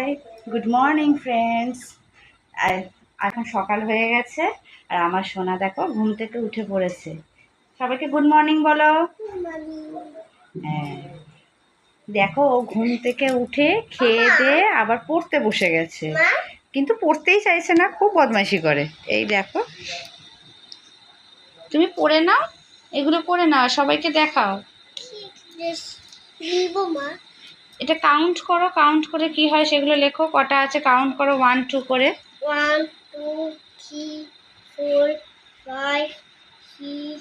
High, good morning friends. এখন সকাল হয়ে গেছে আর আমার সোনা দেখো ঘুম থেকে উঠে পড়েছে। সবাইকে গুড মর্নিং বলো। হ্যাঁ, দেখো ও ঘুম থেকে উঠে খেয়ে দিয়ে আবার পড়তে বসে গেছে, কিন্তু পড়তেই চাইছে না, খুব বদমাইশি করে। এই দেখো, তুমি পড়ে নাও, এগুলো পড়ে নাও, সবাইকে দেখাও। এটা কাউন্ট করো, কাউন্ট করে কি হয় সেগুলো লেখো, কটা আছে কাউন্ট করো 1 2 করে। 1 2 3 4 5 6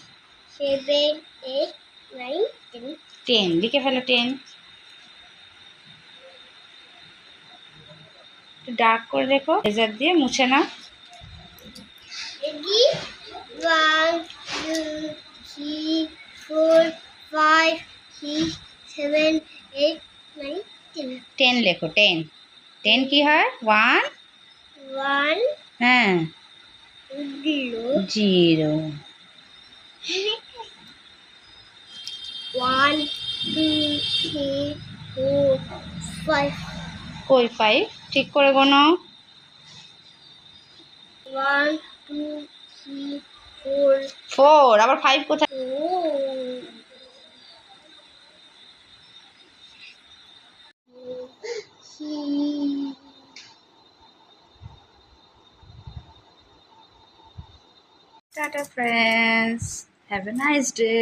7 8 9 10 10 লিখে ফেলো, 10 একটু ডার্ক করে রেখো, লেজার দিয়ে মুছে নাও। Ready? 1 2 3 4 5 6 7 8 9 10 10 লেখো, 10 10 কি হয়? 1 1 হ্যাঁ 0 0 1 2 3 4 5 কই 5 ঠিক করে গোনো। 1 2 3 4 4 আবার 5 কোথায়? Tata friends, have a nice day.